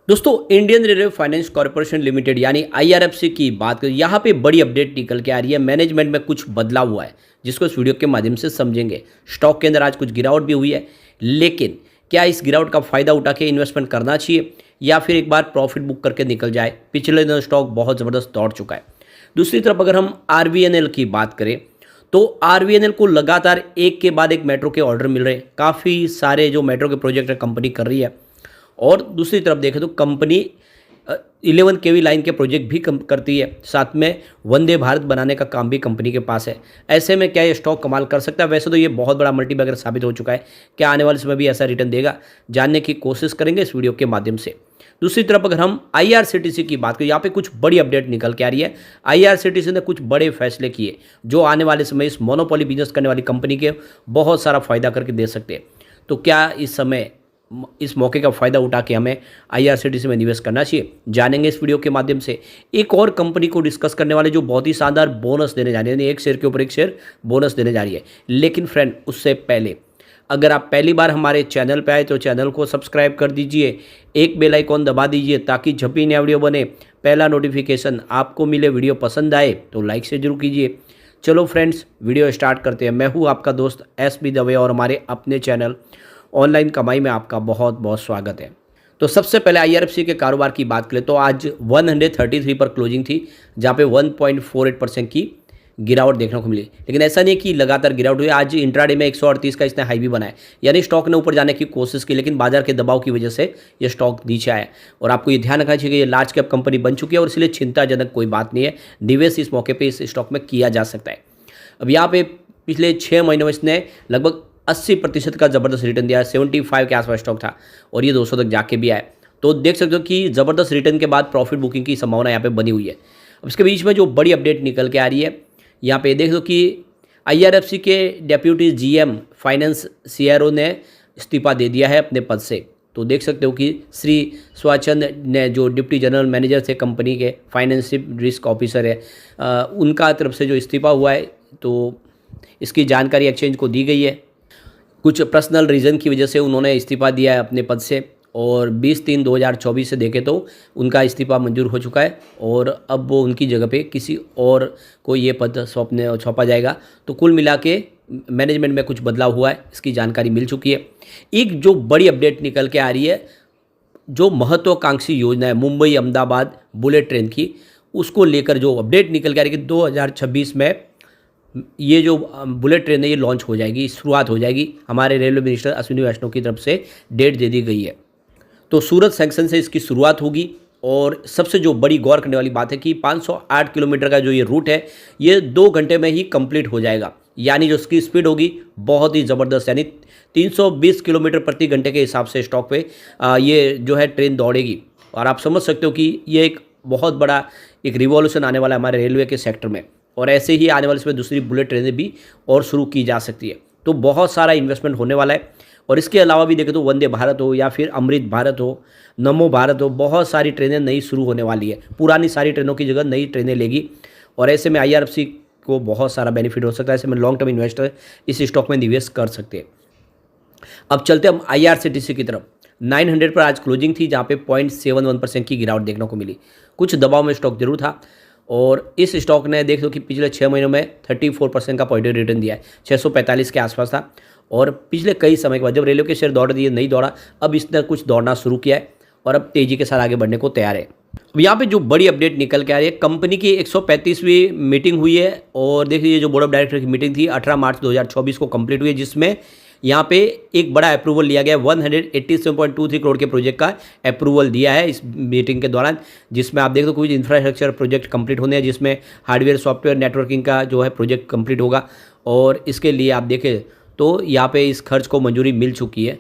दोस्तों Indian railway finance corporation limited यानी IRFC की बात करें, यहाँ पे बड़ी अपडेट निकल के आ रही है। मैनेजमेंट में कुछ बदलाव हुआ है जिसको इस वीडियो के माध्यम से समझेंगे। स्टॉक के अंदर आज कुछ गिरावट भी हुई है, लेकिन क्या इस गिरावट का फायदा उठा के इन्वेस्टमेंट करना चाहिए या फिर एक बार प्रॉफिट बुक करके निकल जाए। पिछले दिनों स्टॉक बहुत ज़बरदस्त दौड़ चुका है। दूसरी तरफ अगर हम आरवीएनएल की बात करें तो आरवीएनएल को लगातार एक के बाद एक मेट्रो के ऑर्डर मिल रहे हैं। काफ़ी सारे जो मेट्रो के प्रोजेक्ट है कंपनी कर रही है। और दूसरी तरफ देखें तो कंपनी 11 केवी लाइन के प्रोजेक्ट भी करती है, साथ में वंदे भारत बनाने का काम भी कंपनी के पास है। ऐसे में क्या ये स्टॉक कमाल कर सकता है? वैसे तो ये बहुत बड़ा मल्टीबैगर साबित हो चुका है। क्या आने वाले समय भी ऐसा रिटर्न देगा, जानने की कोशिश करेंगे इस वीडियो के माध्यम से। दूसरी तरफ अगर हम आईआरसीटीसी की बात करें, यहाँ पे कुछ बड़ी अपडेट निकल के आ रही है। आईआरसीटीसी ने कुछ बड़े फैसले किए जो आने वाले समय इस मोनोपोली बिजनेस करने वाली कंपनी के बहुत सारा फायदा करके दे सकते हैं। तो क्या इस समय इस मौके का फ़ायदा उठा के हमें आईआरसीटीसी में निवेश करना चाहिए, जानेंगे इस वीडियो के माध्यम से। एक और कंपनी को डिस्कस करने वाले जो बहुत ही शानदार बोनस देने जा रही है, यानी एक शेयर के ऊपर एक शेयर बोनस देने जा रही है। लेकिन फ्रेंड, उससे पहले अगर आप पहली बार हमारे चैनल पे आए तो चैनल को सब्सक्राइब कर दीजिए, एक बेल आइकॉन दबा दीजिए ताकि जब भी नया वीडियो बने पहला नोटिफिकेशन आपको मिले। वीडियो पसंद आए तो लाइक से जरूर कीजिए। चलो फ्रेंड्स, वीडियो स्टार्ट करते हैं। मैं हूँ आपका दोस्त एस.बी. दवे और हमारे अपने चैनल ऑनलाइन कमाई में आपका बहुत बहुत स्वागत है। तो सबसे पहले आईआरएफसी के कारोबार की बात करें तो आज 133 पर क्लोजिंग थी, जहाँ पे 1.48% की गिरावट देखने को मिली। लेकिन ऐसा नहीं कि लगातार गिरावट हुई। आज इंट्राडे में 138 का इसने हाई भी बनाया, यानी स्टॉक ने ऊपर जाने की कोशिश की, लेकिन बाजार के दबाव की वजह से ये स्टॉक नीचे आया। और आपको ये ध्यान रखना चाहिए कि ये लार्ज कैप कंपनी बन चुकी है और इसलिए चिंताजनक कोई बात नहीं है। निवेश इस मौके पर इस स्टॉक में किया जा सकता है। अब यहाँ पे पिछले 6 महीनों में इसने लगभग 80% का ज़बरदस्त रिटर्न दिया है। 75 के आसपास स्टॉक था और ये 200 तक जाके भी आया। तो देख सकते हो कि ज़बरदस्त रिटर्न के बाद प्रॉफिट बुकिंग की संभावना यहाँ पे बनी हुई है। अब इसके बीच में जो बड़ी अपडेट निकल के आ रही है, यहाँ पे देख दो कि आईआरएफसी के डेप्यूटी जीएम फाइनेंस सीआरओ ने इस्तीफा दे दिया है अपने पद से। तो देख सकते हो कि श्री स्वाचंद ने, जो डिप्टी जनरल मैनेजर थे कंपनी के, फाइनेंशियल रिस्क ऑफिसर है, उनका तरफ से जो इस्तीफा हुआ है, तो इसकी जानकारी एक्सचेंज को दी गई है। कुछ पर्सनल रीज़न की वजह से उन्होंने इस्तीफा दिया है अपने पद से और 20/3/2024 से देखें तो उनका इस्तीफा मंजूर हो चुका है और अब वो उनकी जगह पे किसी और को ये पद सौंपा जाएगा। तो कुल मिला के मैनेजमेंट में कुछ बदलाव हुआ है, इसकी जानकारी मिल चुकी है। एक जो बड़ी अपडेट निकल के आ रही है, जो महत्वाकांक्षी योजना है मुंबई अहमदाबाद बुलेट ट्रेन की, उसको लेकर जो अपडेट निकल के आ रही है कि 2026 में ये जो बुलेट ट्रेन है ये लॉन्च हो जाएगी, शुरुआत हो जाएगी। हमारे रेलवे मिनिस्टर अश्विनी वैष्णव की तरफ से डेट दे दी गई है। तो सूरत सेक्शन से इसकी शुरुआत होगी। और सबसे जो बड़ी गौर करने वाली बात है कि 508 किलोमीटर का जो ये रूट है ये 2 घंटे में ही कंप्लीट हो जाएगा। यानी जो इसकी स्पीड होगी बहुत ही ज़बरदस्त, यानी 320 किलोमीटर प्रति घंटे के हिसाब से स्टॉक पे ये जो है ट्रेन दौड़ेगी। और आप समझ सकते हो कि ये एक बहुत बड़ा एक रिवॉल्यूशन आने वाला है हमारे रेलवे के सेक्टर में। और ऐसे ही आने वाले समय दूसरी बुलेट ट्रेनें भी और शुरू की जा सकती है। तो बहुत सारा इन्वेस्टमेंट होने वाला है। और इसके अलावा भी देखें तो वंदे भारत हो या फिर अमृत भारत हो, नमो भारत हो, बहुत सारी ट्रेनें नई शुरू होने वाली है। पुरानी सारी ट्रेनों की जगह नई ट्रेनें लेगी और ऐसे में आईआरएफसी को बहुत सारा बेनिफिट हो सकता है। ऐसे में लॉन्ग टर्म इन्वेस्टर इस स्टॉक में निवेश कर सकते हैं। अब चलते हम आईआरसीटीसी की तरफ। 900 पर आज क्लोजिंग थी, जहाँ पे 0.71% की गिरावट देखने को मिली। कुछ दबाव में स्टॉक जरूर था और इस स्टॉक ने देख लो कि पिछले 6 महीनों में 34% का पॉजिटिव रिटर्न दिया है। 645 के आसपास था और पिछले कई समय के बाद जब रेलवे के शेयर दौड़ दिए नहीं दौड़ा, अब इसने कुछ दौड़ना शुरू किया है और अब तेज़ी के साथ आगे बढ़ने को तैयार है। अब यहाँ पे जो बड़ी अपडेट निकल के आ रही है, कंपनी की 135वीं मीटिंग हुई है और देख लीजिए जो बोर्ड ऑफ डायरेक्टर की मीटिंग थी 18 मार्च 2024 को कंप्लीट हुई है, जिसमें यहाँ पे एक बड़ा अप्रूवल लिया गया। 187.23 करोड़ के प्रोजेक्ट का अप्रूवल दिया है इस मीटिंग के दौरान, जिसमें आप देख दो कुछ इंफ्रास्ट्रक्चर प्रोजेक्ट कंप्लीट होने हैं, जिसमें हार्डवेयर सॉफ्टवेयर नेटवर्किंग का जो है प्रोजेक्ट कंप्लीट होगा। और इसके लिए आप देखें तो यहाँ पे इस खर्च को मंजूरी मिल चुकी है।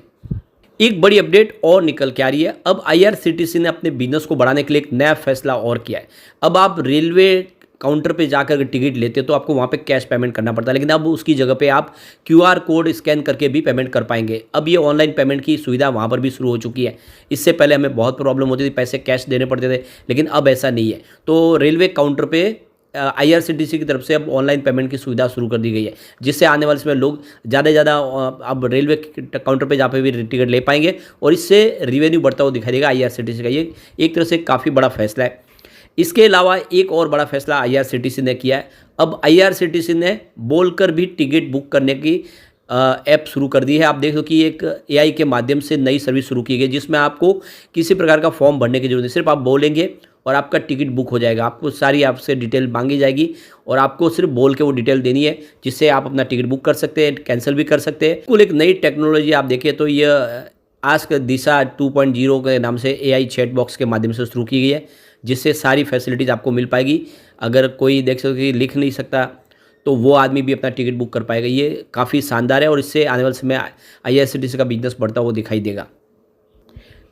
एक बड़ी अपडेट और निकल के आ रही है। अब आईआरसीटीसी ने अपने बिजनेस को बढ़ाने के लिए एक नया फैसला और किया है। अब आप रेलवे काउंटर पे जाकर अगर टिकट लेते हो तो आपको वहाँ पे कैश पेमेंट करना पड़ता है, लेकिन अब उसकी जगह पे आप क्यूआर कोड स्कैन करके भी पेमेंट कर पाएंगे। अब ये ऑनलाइन पेमेंट की सुविधा वहाँ पर भी शुरू हो चुकी है। इससे पहले हमें बहुत प्रॉब्लम होती थी, पैसे कैश देने पड़ते थे, लेकिन अब ऐसा नहीं है। तो रेलवे काउंटर पे IRCTC की तरफ से अब ऑनलाइन पेमेंट की सुविधा शुरू कर दी गई है, जिससे आने वाले समय लोग ज़्यादा से ज़्यादा अब रेलवे काउंटर पे जहाँ पे भी टिकट ले पाएंगे और इससे रिवेन्यू बढ़ता हुआ दिखाई देगा IRCTC का। ये एक तरह से काफ़ी बड़ा फैसला है। इसके अलावा एक और बड़ा फैसला IRCTC ने किया है। अब IRCTC ने बोलकर भी टिकट बुक करने की ऐप शुरू कर दी है। आप देख लो कि एक AI के माध्यम से नई सर्विस शुरू की गई, जिसमें आपको किसी प्रकार का फॉर्म भरने की जरूरत नहीं, सिर्फ आप बोलेंगे और आपका टिकट बुक हो जाएगा। आपको सारी आपसे डिटेल मांगी जाएगी और आपको सिर्फ बोल के वो डिटेल देनी है, जिससे आप अपना टिकट बुक कर सकते हैं, कैंसिल भी कर सकते हैं। कुल एक नई टेक्नोलॉजी आप देखें तो ये आस्क दिशा 2.0 के नाम से AI चैट बॉक्स के माध्यम से शुरू की गई है, जिससे सारी फैसिलिटीज़ आपको मिल पाएगी। अगर कोई देख सकते कि लिख नहीं सकता तो वो आदमी भी अपना टिकट बुक कर पाएगा। ये काफ़ी शानदार है और इससे आने वाले समय IRCTC का बिजनेस बढ़ता हुआ दिखाई देगा।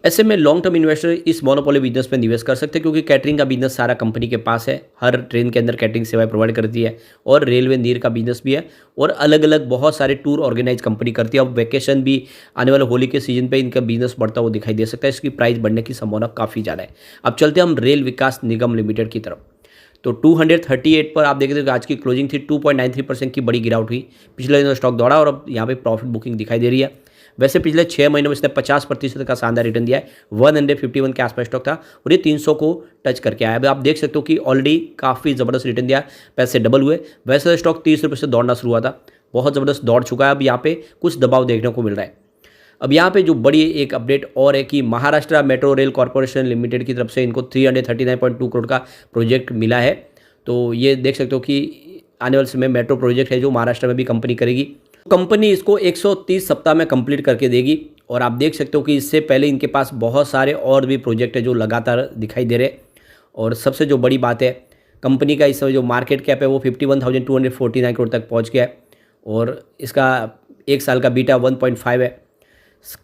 ऐसे में लॉन्ग टर्म इन्वेस्टर इस मोनोपोली बिजनेस में निवेश कर सकते हैं, क्योंकि कैटरिंग का बिजनेस सारा कंपनी के पास है। हर ट्रेन के अंदर कैटरिंग सेवाएं प्रोवाइड करती है और रेलवे नीर का बिजनेस भी है और अलग अलग बहुत सारे टूर ऑर्गेनाइज कंपनी करती है। अब वैकेशन भी आने वाले होली के सीजन पे इनका बिजनेस बढ़ता हुआ दिखाई दे सकता है। इसकी प्राइस बढ़ने की संभावना काफ़ी ज़्यादा है। अब चलते हैं हम रेल विकास निगम लिमिटेड की तरफ। तो 238 पर आप देखते हो कि आज की क्लोजिंग थी। 2.93% की बड़ी गिरावट हुई। पिछले दिनों स्टॉक दौड़ा और अब यहाँ पे प्रॉफिट बुकिंग दिखाई दे रही है। वैसे पिछले 6 महीनों में इसने 50% का शानदार रिटर्न दिया है। 151 के आसपास स्टॉक था और ये 300 को टच करके आया। अब आप देख सकते हो कि ऑलरेडी काफ़ी ज़बरदस्त रिटर्न दिया, पैसे डबल हुए। वैसे स्टॉक 30 रुपये से दौड़ना शुरू हुआ था, बहुत ज़बरदस्त दौड़ चुका है। अब यहाँ पे कुछ दबाव देखने को मिल रहा है। अब यहाँ पे जो बड़ी एक अपडेट और है कि Maharashtra metro rail corporation limited की तरफ से इनको 339.2 करोड़ का प्रोजेक्ट मिला है। तो ये देख सकते हो कि आने वाले समय मेट्रो प्रोजेक्ट है जो महाराष्ट्र में भी कंपनी करेगी। कंपनी इसको 130 सप्ताह में कंप्लीट करके देगी और आप देख सकते हो कि इससे पहले इनके पास बहुत सारे और भी प्रोजेक्ट है जो लगातार दिखाई दे रहे। और सबसे जो बड़ी बात है, कंपनी का इस समय जो मार्केट कैप है वो 51,249 करोड़ तक पहुंच गया है और इसका एक साल का बीटा 1.5 है।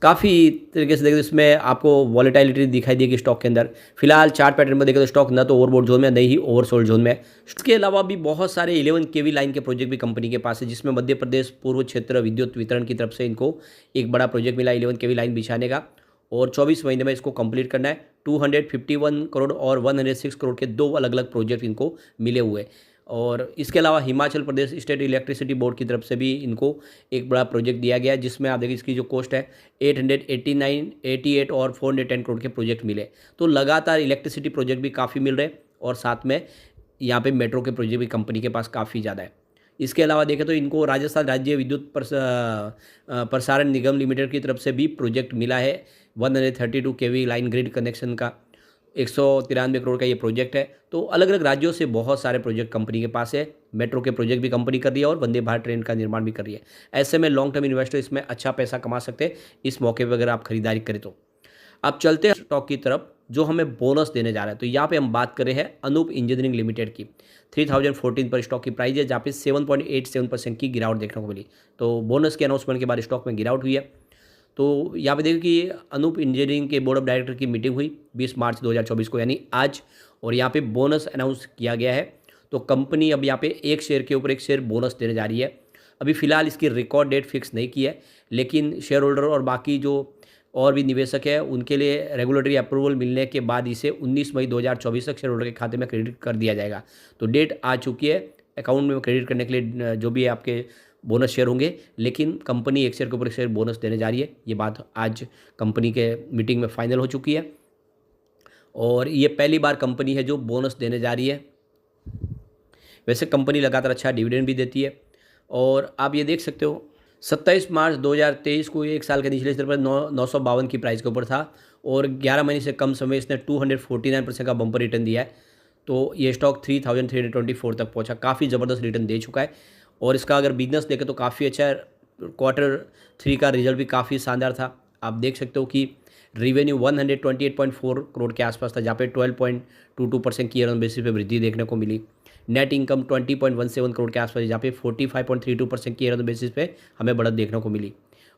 काफ़ी तरीके से देखते इसमें आपको वॉलेटिलिटी दिखाई देगी स्टॉक के अंदर। फिलहाल चार्ट पैटर्न में देखें तो स्टॉक ना तो ओवरबॉट जोन में, नहीं ही ओवरसोल्ड जोन में। इसके अलावा भी बहुत सारे 11 kV लाइन के प्रोजेक्ट भी कंपनी के पास है, जिसमें मध्य प्रदेश पूर्व क्षेत्र विद्युत वितरण की तरफ से इनको एक बड़ा प्रोजेक्ट मिला 11 kV लाइन बिछाने का और 24 महीने में इसको कंप्लीट करना है। 251 करोड़ और 106 करोड़ के 2 अलग अलग प्रोजेक्ट इनको मिले हुए। और इसके अलावा Himachal Pradesh state electricity board की तरफ से भी इनको एक बड़ा प्रोजेक्ट दिया गया है, जिसमें आप देखिए इसकी जो कॉस्ट है 889, 88 और 410 करोड़ के प्रोजेक्ट मिले। तो लगातार इलेक्ट्रिसिटी प्रोजेक्ट भी काफ़ी मिल रहे और साथ में यहाँ पे मेट्रो के प्रोजेक्ट भी कंपनी के पास काफ़ी ज़्यादा है। इसके अलावा देखें तो इनको राजस्थान राज्य विद्युत प्रसारण निगम लिमिटेड की तरफ से भी प्रोजेक्ट मिला है 132 kV लाइन ग्रिड कनेक्शन का। 193 करोड़ का ये प्रोजेक्ट है। तो अलग अलग राज्यों से बहुत सारे प्रोजेक्ट कंपनी के पास है। मेट्रो के प्रोजेक्ट भी कंपनी कर रही है और वंदे भारत ट्रेन का निर्माण भी कर रही है। ऐसे में लॉन्ग टर्म इन्वेस्टर इसमें अच्छा पैसा कमा सकते हैं इस मौके पर अगर आप खरीदारी करें तो। अब चलते हैं स्टॉक की तरफ जो हमें बोनस देने जा रहा है। तो यहाँ पे हम बात कर रहे हैं अनूप इंजीनियरिंग लिमिटेड की। 3014 पर स्टॉक की प्राइस है, जहाँ पे 7.87% की गिरावट देखने को मिली। तो बोनस के अनाउंसमेंट के बाद स्टॉक में गिरावट हुई है। तो यहाँ पे देखिए कि अनूप इंजीनियरिंग के बोर्ड ऑफ डायरेक्टर की मीटिंग हुई 20 मार्च 2024 को, यानी आज, और यहाँ पे बोनस अनाउंस किया गया है। तो कंपनी अब यहाँ पे एक शेयर के ऊपर एक शेयर बोनस देने जा रही है। अभी फिलहाल इसकी रिकॉर्ड डेट फिक्स नहीं की है, लेकिन शेयर होल्डर और बाकी जो और भी निवेशक है उनके लिए रेगुलेटरी अप्रूवल मिलने के बाद इसे 19 मई 2024 तक शेयर होल्डर के खाते में क्रेडिट कर दिया जाएगा। तो डेट आ चुकी है अकाउंट में क्रेडिट करने के लिए जो भी आपके बोनस शेयर होंगे, लेकिन कंपनी एक शेयर के ऊपर एक शेयर बोनस देने जा रही है। ये बात आज कंपनी के मीटिंग में फाइनल हो चुकी है और ये पहली बार कंपनी है जो बोनस देने जा रही है। वैसे कंपनी लगातार अच्छा डिविडेंड भी देती है और आप ये देख सकते हो 27 मार्च 2023 को एक साल के निचले स्तर पर 952 की प्राइस के ऊपर था और 11 महीने से कम समय इसने 249% का बम्पर रिटर्न दिया है। तो ये स्टॉक 3324 तक पहुंचा, काफ़ी ज़बरदस्त रिटर्न दे चुका है। और इसका अगर बिजनेस देखें तो काफ़ी अच्छा है। Q3 का रिजल्ट भी काफ़ी शानदार था। आप देख सकते हो कि रिवेन्यू 128.4 करोड़ के आसपास था, जहाँ पे 12.22% की ईयर ऑन बेसिस पे वृद्धि देखने को मिली। नेट इनकम 20.17 करोड़ के आसपास, जहाँ पे 45.32% की ईयर ऑन बेसिस पे हमें बढ़त देखने को मिली।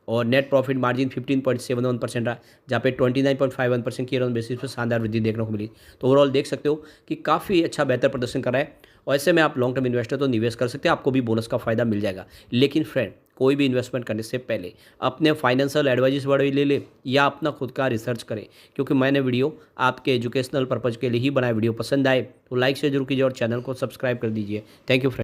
और नेट प्रॉफिट मार्जिन 15.71% रहा, जहाँ पे 29.51% की ईयर ऑन बेसिस पे शानदार वृद्धि देखने को मिली। तो ओवरऑल देख सकते हो कि काफ़ी अच्छा बेहतर प्रदर्शन कर रहा है और ऐसे में आप लॉन्ग टर्म इन्वेस्टर तो निवेश कर सकते हैं, आपको भी बोनस का फायदा मिल जाएगा। लेकिन फ्रेंड, कोई भी इन्वेस्टमेंट करने से पहले अपने फाइनेंशियल एडवाइस बड़े ले ले या अपना खुद का रिसर्च करें, क्योंकि मैंने वीडियो आपके एजुकेशनल पर्पज़ के लिए ही बनाया। वीडियो पसंद आए तो लाइक से जरूर कीजिए और चैनल को सब्सक्राइब कर दीजिए। Thank you friend.